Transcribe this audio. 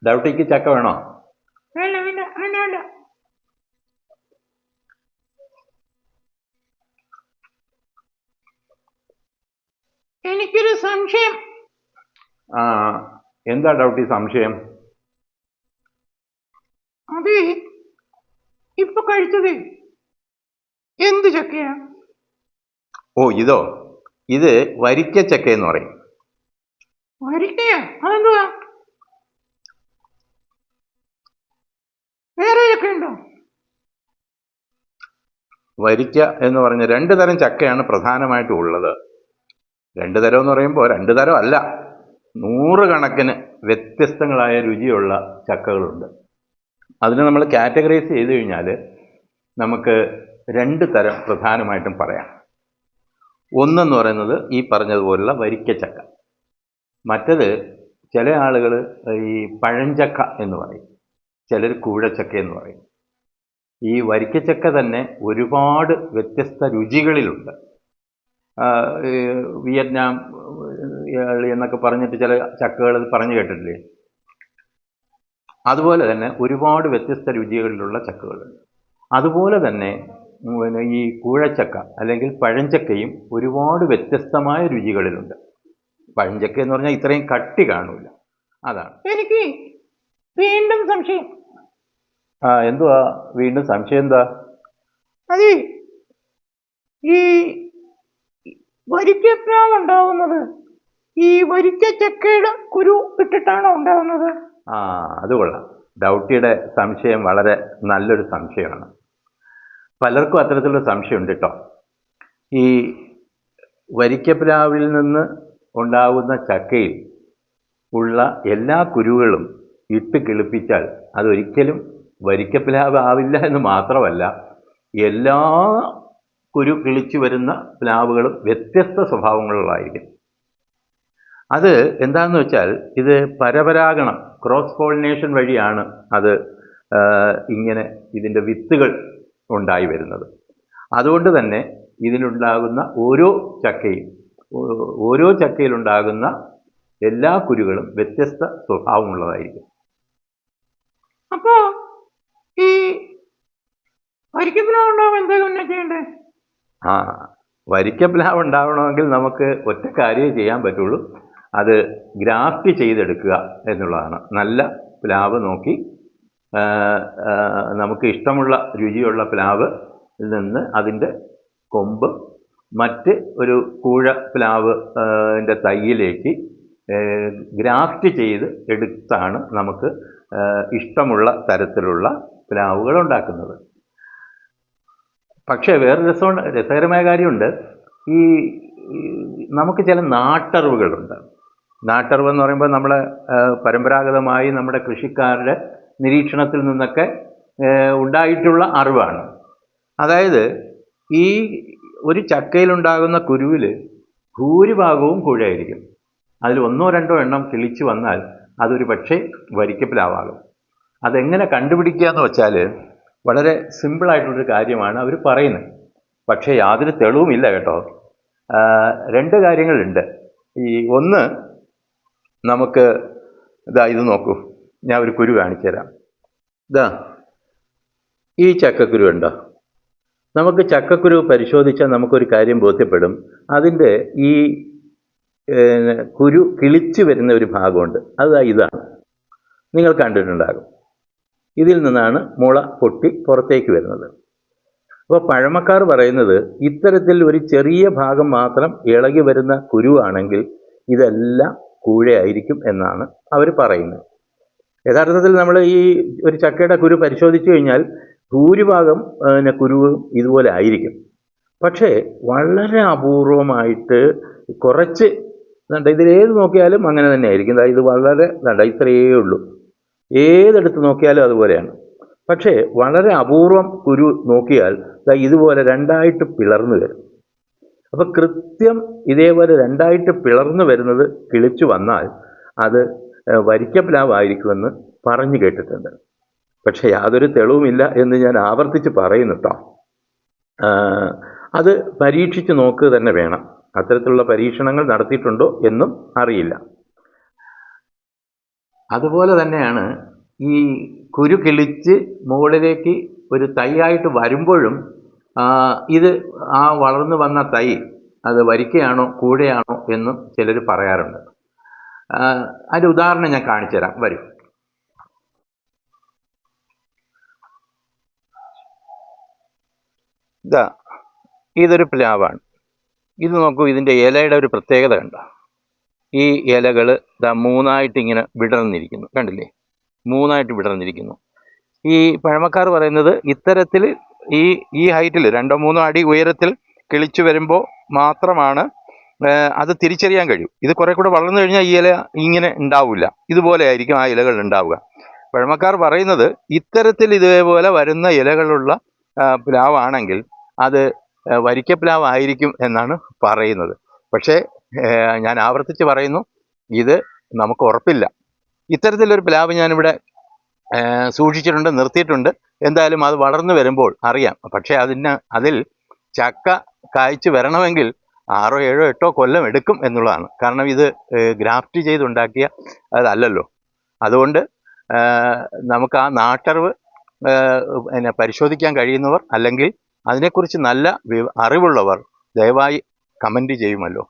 ഡൗട്ടിക്ക് ചക്ക വേണോ? വേണ്ട വേണ്ട വേണ്ട വേണ്ട. എനിക്കൊരു സംശയം. ആ, എന്താ ഡൗട്ടി സംശയം? അത് ഇപ്പൊ കഴിച്ചത് എന്ത് ചക്കയാ? ഓ, ഇത് വരിക്ക ചക്ക എന്ന് പറയും. വരിക്കയാ? അതെന്തുവാ? വേറെ ചക്കയുണ്ടോ? വരിക്ക എന്ന് പറഞ്ഞ രണ്ട് തരം ചക്കയാണ് പ്രധാനമായിട്ടും ഉള്ളത്. രണ്ട് തരം എന്ന് പറയുമ്പോൾ രണ്ട് തരം അല്ല, നൂറുകണക്കിന് വ്യത്യസ്തങ്ങളായ രുചിയുള്ള ചക്കകളുണ്ട്. അതിന് നമ്മൾ കാറ്റഗറൈസ് ചെയ്ത് കഴിഞ്ഞാൽ നമുക്ക് രണ്ട് തരം പ്രധാനമായിട്ടും പറയാം. ഒന്നെന്ന് പറയുന്നത് ഈ പറഞ്ഞതുപോലുള്ള വരിക്കച്ചക്ക, മറ്റത് ചില ആളുകൾ ഈ പഴഞ്ചക്ക എന്ന് പറയും, ചിലർ കൂഴച്ചക്ക എന്ന് പറയും. ഈ വരിക്കച്ചക്ക തന്നെ ഒരുപാട് വ്യത്യസ്ത രുചികളിലുണ്ട്. വിയറ്റ്നാം എന്നൊക്കെ പറഞ്ഞിട്ട് ചില ചക്കകൾ പറഞ്ഞു കേട്ടിട്ടില്ലേ? അതുപോലെ തന്നെ ഒരുപാട് വ്യത്യസ്ത രുചികളിലുള്ള ചക്കകളുണ്ട്. അതുപോലെ തന്നെ ഈ കൂഴച്ചക്ക അല്ലെങ്കിൽ പഴഞ്ചക്കയും ഒരുപാട് വ്യത്യസ്തമായ രുചികളിലുണ്ട്. പഴഞ്ചക്ക എന്ന് പറഞ്ഞാൽ ഇത്രയും കട്ടി കാണൂല, അതാണ്. എനിക്ക് വീണ്ടും സംശയം. എന്തുവാ വീണ്ടും സംശയം? എന്താ? അതെ, ഈ വരിക്കപ്ലാവ് ഉണ്ടാവുന്നത് ഈ വരിക്ക ചക്കയുടെ കുരു ഇട്ടിട്ടാണോ ഉണ്ടാവുന്നത്? അത് കൊള്ളാം. ഡൗട്ടിയുടെ സംശയം വളരെ നല്ലൊരു സംശയമാണ്. പലർക്കും അത്തരത്തിലുള്ള സംശയമുണ്ട് കേട്ടോ. ഈ വരിക്കപ്ലാവിൽ നിന്ന് ഉണ്ടാകുന്ന ചക്കയിൽ ഉള്ള എല്ലാ കുരുകളും ഇട്ട് കിളിപ്പിച്ചാൽ അതൊരിക്കലും വരിക്കപ്ലാവ് ആവില്ല എന്ന് മാത്രമല്ല, എല്ലാ കുരു കിളിച്ചു വരുന്ന പ്ലാവുകളും വ്യത്യസ്ത സ്വഭാവങ്ങളുള്ളതായിരിക്കും. അത് എന്താണെന്ന് വെച്ചാൽ ഇത് പരപരാഗണം, ക്രോസ് പോളിനേഷൻ വഴിയാണ് അത് ഇങ്ങനെ ഇതിൻ്റെ വിത്തുകൾ ഉണ്ടായി വരുന്നത്. അതുകൊണ്ട് തന്നെ ഇതിലുണ്ടാകുന്ന ഓരോ ചക്കയിലുണ്ടാകുന്ന എല്ലാ കുരുകളും വ്യത്യസ്ത സ്വഭാവമുള്ളതായിരിക്കും. അപ്പോ ഈ വരിക്കപ്ലാവ് ഉണ്ടാവാൻ എന്താ ചെയ്യണ്ടേ? വരിക്കപ്ലാവ് ഉണ്ടാവണമെങ്കിൽ നമുക്ക് ഒറ്റ കാര്യമേ ചെയ്യാൻ പറ്റുള്ളൂ, അത് ഗ്രാഫ്റ്റ് ചെയ്തെടുക്കുക എന്നുള്ളതാണ്. നല്ല പ്ലാവ് നോക്കി നമുക്ക് ഇഷ്ടമുള്ള രുചിയുള്ള പ്ലാവ് നിന്ന് അതിൻ്റെ കൊമ്പ് മറ്റ് ഒരു കൂഴ പ്ലാവ് തൈയിലേക്ക് ഗ്രാഫ്റ്റ് ചെയ്ത് എടുത്താണ് നമുക്ക് ഇഷ്ടമുള്ള തരത്തിലുള്ള പ്ലാവുകൾ ഉണ്ടാക്കുന്നത്. പക്ഷേ വേറെ രസകരമായ കാര്യമുണ്ട്. ഈ നമുക്ക് ചില നാട്ടറിവുകളുണ്ട്. നാട്ടറിവ് എന്ന് പറയുമ്പോൾ നമ്മൾ പരമ്പരാഗതമായി നമ്മുടെ കൃഷിക്കാരുടെ നിരീക്ഷണത്തിൽ നിന്നൊക്കെ ഉണ്ടായിട്ടുള്ള അറിവാണ്. അതായത് ഈ ഒരു ചക്കയിലുണ്ടാകുന്ന കുരുവിൽ ഭൂരിഭാഗവും കൂഴയായിരിക്കും. അതിൽ ഒന്നോ രണ്ടോ എണ്ണം കിളിച്ചു വന്നാൽ അതൊരു പക്ഷേ വരിക്കപ്ലാവാകും. അതെങ്ങനെ കണ്ടുപിടിക്കുക എന്ന് വെച്ചാൽ വളരെ സിമ്പിളായിട്ടുള്ളൊരു കാര്യമാണ് അവർ പറയുന്നത്. പക്ഷേ യാതൊരു തെളിവുമില്ല കേട്ടോ. രണ്ട് കാര്യങ്ങളുണ്ട്. ഒന്ന്, നമുക്ക് ഇത് നോക്കൂ, ഞാൻ ഒരു കുരു കാണിച്ചു തരാം. ഈ ചക്കക്കുരു ഉണ്ടോ? നമുക്ക് ചക്കക്കുരു പരിശോധിച്ചാൽ നമുക്കൊരു കാര്യം ബോധ്യപ്പെടും. അതിൻ്റെ ഈ കുരു കിളിച്ചു വരുന്ന ഒരു ഭാഗമുണ്ട്, ഇതാണ്. നിങ്ങൾ കണ്ടിട്ടുണ്ടാകും. ഇതിൽ നിന്നാണ് മുള പൊട്ടി പുറത്തേക്ക് വരുന്നത്. അപ്പോൾ പഴമക്കാർ പറയുന്നത് ഇത്തരത്തിൽ ഒരു ചെറിയ ഭാഗം മാത്രം ഇളകി വരുന്ന കുരുവാണെങ്കിൽ ഇതെല്ലാം കൂഴയായിരിക്കും എന്നാണ് അവർ പറയുന്നത്. യഥാർത്ഥത്തിൽ നമ്മൾ ഈ ഒരു ചക്കയുടെ കുരു പരിശോധിച്ചു കഴിഞ്ഞാൽ ഭൂരിഭാഗം കുരുവും ഇതുപോലെ ആയിരിക്കും. പക്ഷേ വളരെ അപൂർവമായിട്ട് കുറച്ച് ഇതിലേത് നോക്കിയാലും അങ്ങനെ തന്നെ ആയിരിക്കും. ഇത് വളരെ ഇത്രയേ ഉള്ളൂ, ഏതെടുത്ത് നോക്കിയാലും അതുപോലെയാണ്. പക്ഷേ വളരെ അപൂർവം കുരു നോക്കിയാൽ ഇതുപോലെ രണ്ടായിട്ട് പിളർന്നു വരും. അപ്പോൾ കൃത്യം ഇതേപോലെ രണ്ടായിട്ട് പിളർന്നു വരുന്നത് കിളിച്ചു വന്നാൽ അത് വരിക്കപ്ലാവായിരിക്കുമെന്ന് പറഞ്ഞു കേട്ടിട്ടുണ്ട്. പക്ഷെ യാതൊരു തെളിവുമില്ല എന്ന് ഞാൻ ആവർത്തിച്ച് പറയുന്നു കേട്ടോ. അത് പരീക്ഷിച്ച് നോക്കുക തന്നെ വേണം. അത്തരത്തിലുള്ള പരീക്ഷണങ്ങൾ നടത്തിയിട്ടുണ്ടോ എന്നും അറിയില്ല. അതുപോലെ തന്നെയാണ് ഈ കുരു കിളിച്ച് മുകളിലേക്ക് ഒരു തൈയായിട്ട് വരുമ്പോഴും ഇത് ആ വളർന്നു വന്ന തൈ അത് വരിക്കയാണോ കൂഴയാണോ എന്നും ചിലർ പറയാറുണ്ട്. അതിൻ്റെ ഉദാഹരണം ഞാൻ കാണിച്ചു തരാം, വരും. ഇതാ, ഇതൊരു പ്ലാവാണ്. ഇത് നോക്കൂ, ഇതിൻ്റെ ഇലയുടെ ഒരു പ്രത്യേകത കണ്ടോ? ഈ ഇലകൾ ഇതാ മൂന്നായിട്ട് ഇങ്ങനെ വിടർന്നിരിക്കുന്നു, കണ്ടില്ലേ? മൂന്നായിട്ട് വിടർന്നിരിക്കുന്നു. ഈ പഴമക്കാർ പറയുന്നത് ഇത്തരത്തിൽ ഈ ഹൈറ്റിൽ 2-3 അടി ഉയരത്തിൽ കിളിച്ചു വരുമ്പോൾ മാത്രമാണ് അത് തിരിച്ചറിയാൻ കഴിയും. ഇത് കുറെ കൂടെ വളർന്നു കഴിഞ്ഞാൽ ഈ ഇല ഇങ്ങനെ ഉണ്ടാവില്ല, ഇതുപോലെ ആയിരിക്കും ആ ഇലകൾ ഉണ്ടാവുക. പഴമക്കാർ പറയുന്നത് ഇത്തരത്തിൽ ഇതേപോലെ വരുന്ന ഇലകളുള്ള പ്ലാവാണെങ്കിൽ അത് വരിക്കപ്ലാവ് ആയിരിക്കും എന്നാണ് പറയുന്നത്. പക്ഷേ ഞാൻ ആവർത്തിച്ച് പറയുന്നു, ഇത് നമുക്ക് ഉറപ്പില്ല. ഇത്തരത്തിലൊരു പ്ലാവ് ഞാനിവിടെ സൂക്ഷിച്ചിട്ടുണ്ട്, നിർത്തിയിട്ടുണ്ട്. എന്തായാലും അത് വളർന്നു വരുമ്പോൾ അറിയാം. പക്ഷേ അതിൽ ചക്ക കായ്ച്ചു വരണമെങ്കിൽ 6, 7, 8 കൊല്ലം എടുക്കും എന്നുള്ളതാണ്. കാരണം ഇത് ഗ്രാഫ്റ്റ് ചെയ്തുണ്ടാക്കിയ അതല്ലല്ലോ. അതുകൊണ്ട് നമുക്ക് ആ നാട്ടറിവ് പരിശോധിക്കാൻ കഴിയുന്നവർ അല്ലെങ്കിൽ അതിനെക്കുറിച്ച് നല്ല അറിവുള്ളവർ ദയവായി കമൻറ്റ് ചെയ്യുമല്ലോ.